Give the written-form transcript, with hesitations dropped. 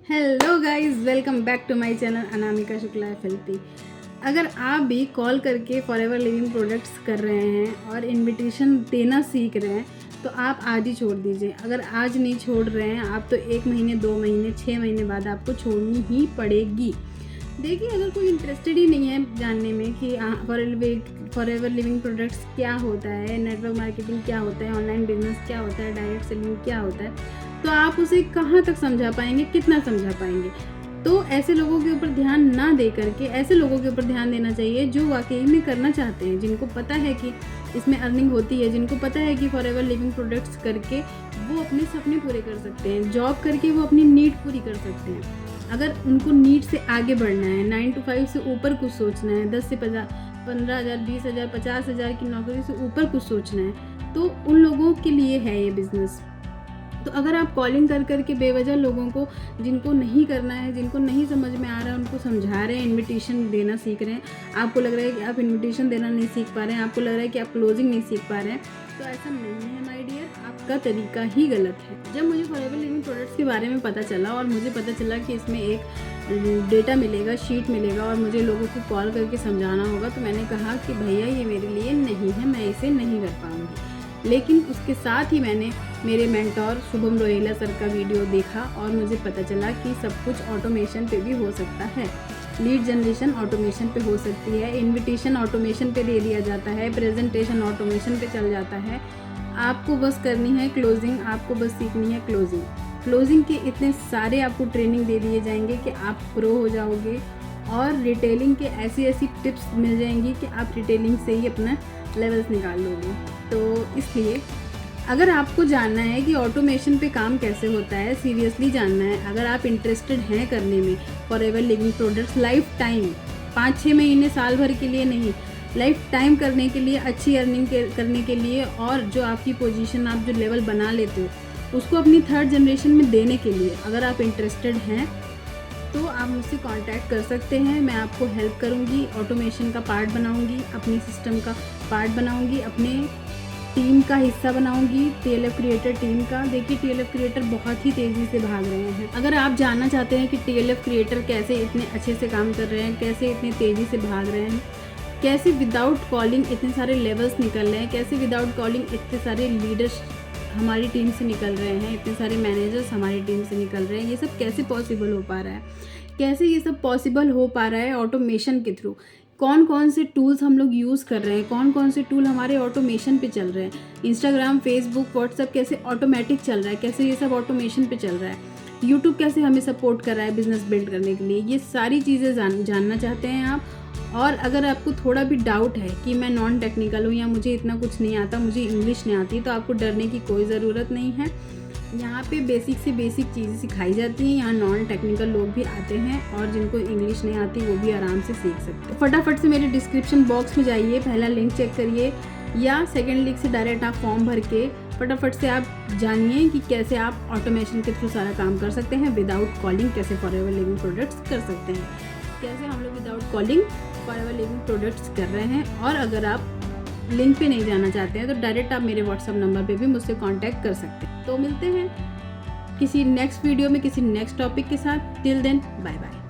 Hello guys, welcome back to my channel Anamika Shukla FLP। अगर आप भी कॉल करके फॉरएवर लिविंग प्रोडक्ट्स कर रहे हैं और इनविटेशन देना सीख रहे हैं तो आप आज ही छोड़ दीजिए। अगर आज नहीं छोड़ रहे हैं आप तो 1 महीने 2 महीने 6 महीने बाद आपको छोड़नी ही पड़ेगी। देखिए, अगर कोई इंटरेस्टेड ही नहीं है जानने में कि फॉरएवर लिविंग प्रोडक्ट्स क्या होता है, नेटवर्क मार्केटिंग क्या होता है, ऑनलाइन बिजनेस क्या होता है, डायरेक्ट सेलिंग क्या होता है, तो आप उसे कहाँ तक समझा पाएंगे, कितना समझा पाएंगे। तो ऐसे लोगों के ऊपर ध्यान ना दे करके ऐसे लोगों के ऊपर ध्यान देना चाहिए जो वाकई में करना चाहते हैं, जिनको पता है कि इसमें अर्निंग होती है, जिनको पता है कि फॉरएवर लिविंग प्रोडक्ट्स करके वो अपने सपने पूरे कर सकते हैं, जॉब करके वो अपनी नीड पूरी कर सकते हैं। अगर उनको नीड से आगे बढ़ना है, 9 to 5 से ऊपर कुछ सोचना है, 10 से 15,000 20,000 50,000 की नौकरी से ऊपर कुछ सोचना है, तो उन लोगों के लिए है ये बिज़नेस। तो अगर आप कॉलिंग कर करके बेवजह लोगों को, जिनको नहीं करना है, जिनको नहीं समझ में आ रहा है, उनको समझा रहे हैं, इनविटेशन देना सीख रहे हैं, आपको लग रहा है कि आप इनविटेशन देना नहीं सीख पा रहे हैं, आपको लग रहा है कि आप क्लोजिंग नहीं सीख पा रहे हैं, तो ऐसा नहीं है माय डियर, आपका तरीका ही गलत है। जब मुझे फॉरएवर लिविंग प्रोडक्ट्स के बारे में पता चला और मुझे पता चला कि इसमें एक डेटा मिलेगा, शीट मिलेगा और मुझे लोगों को कॉल करके समझाना होगा, तो मैंने कहा कि भैया ये मेरे लिए नहीं है, मैं इसे नहीं कर पाऊँगी। लेकिन उसके साथ ही मैंने मेरे मेंटोर शुभम रोहिला सर का वीडियो देखा और मुझे पता चला कि सब कुछ ऑटोमेशन पे भी हो सकता है। लीड जनरेशन ऑटोमेशन पे हो सकती है, इनविटेशन ऑटोमेशन पे दे दिया जाता है, प्रेजेंटेशन ऑटोमेशन पे चल जाता है। आपको बस करनी है क्लोजिंग, आपको बस सीखनी है क्लोजिंग। क्लोजिंग के इतने सारे आपको ट्रेनिंग दे दिए जाएंगे कि आप प्रो हो जाओगे और रिटेलिंग के ऐसी ऐसी टिप्स मिल जाएंगी कि आप रिटेलिंग से ही अपना लेवल्स निकाल लोगे। तो इसलिए अगर आपको जानना है कि ऑटोमेशन पे काम कैसे होता है, सीरियसली जानना है, अगर आप इंटरेस्टेड हैं करने में forever living products life time, 5-6 महीने साल भर के लिए नहीं, लाइफ टाइम करने के लिए, अच्छी अर्निंग करने के लिए, और जो आपकी पोजीशन, आप जो लेवल बना लेते हो उसको अपनी 3rd जनरेशन में देने के लिए अगर आप इंटरेस्टेड हैं तो आप मुझसे कांटेक्ट कर सकते हैं। मैं आपको हेल्प करूंगी, ऑटोमेशन का पार्ट बनाऊंगी, अपनी सिस्टम का पार्ट बनाऊंगी, अपने टीम का हिस्सा बनाऊंगी, TLF क्रिएटर टीम का। देखिए, TLF क्रिएटर बहुत ही तेज़ी से भाग रहे हैं। अगर आप जानना चाहते हैं कि TLF क्रिएटर कैसे इतने अच्छे से काम कर रहे हैं, कैसे इतने तेज़ी से भाग रहे हैं, कैसे विदाउट कॉलिंग इतने सारे लेवल्स निकल रहे हैं, कैसे विदाउट कॉलिंग इतने सारे लीडर्स हमारी टीम से निकल रहे हैं, इतने सारे मैनेजर्स हमारी टीम से निकल रहे हैं, ये सब कैसे पॉसिबल हो पा रहा है, कैसे ये सब पॉसिबल हो पा रहा है ऑटोमेशन के थ्रू। कौन कौन से टूल्स हम लोग यूज़ कर रहे हैं, कौन कौन से टूल हमारे ऑटोमेशन पे चल रहे हैं, इंस्टाग्राम, फेसबुक, व्हाट्सएप कैसे ऑटोमेटिक चल रहा है, कैसे ये सब ऑटोमेशन पे चल रहा है, यूट्यूब कैसे हमें सपोर्ट कर रहा है बिजनेस बिल्ड करने के लिए, ये सारी चीज़ें जानना चाहते हैं आप। और अगर आपको थोड़ा भी डाउट है कि मैं नॉन टेक्निकल हूँ या मुझे इतना कुछ नहीं आता, मुझे इंग्लिश नहीं आती, तो आपको डरने की कोई ज़रूरत नहीं है। यहाँ पे बेसिक से बेसिक चीज़ें सिखाई जाती हैं। यहाँ नॉन टेक्निकल लोग भी आते हैं और जिनको इंग्लिश नहीं आती वो भी आराम से सीख सकते हैं। फटाफट से मेरे डिस्क्रिप्शन बॉक्स में जाइए, पहला लिंक चेक करिए, या सेकंड लिंक से डायरेक्ट आप फॉर्म भर के फटाफट से आप जानिए कि कैसे आप ऑटोमेशन के थ्रू सारा काम कर सकते हैं, विदाउट कॉलिंग कैसे फॉरएवर लिविंग प्रोडक्ट्स कर सकते हैं, कैसे हम लोग without calling forever living products कर रहे हैं। और अगर आप लिंक पे नहीं जाना चाहते हैं तो डायरेक्ट आप मेरे व्हाट्सएप नंबर पे भी मुझसे कांटेक्ट कर सकते हैं। तो मिलते हैं किसी नेक्स्ट वीडियो में, किसी नेक्स्ट टॉपिक के साथ। Till then, bye bye.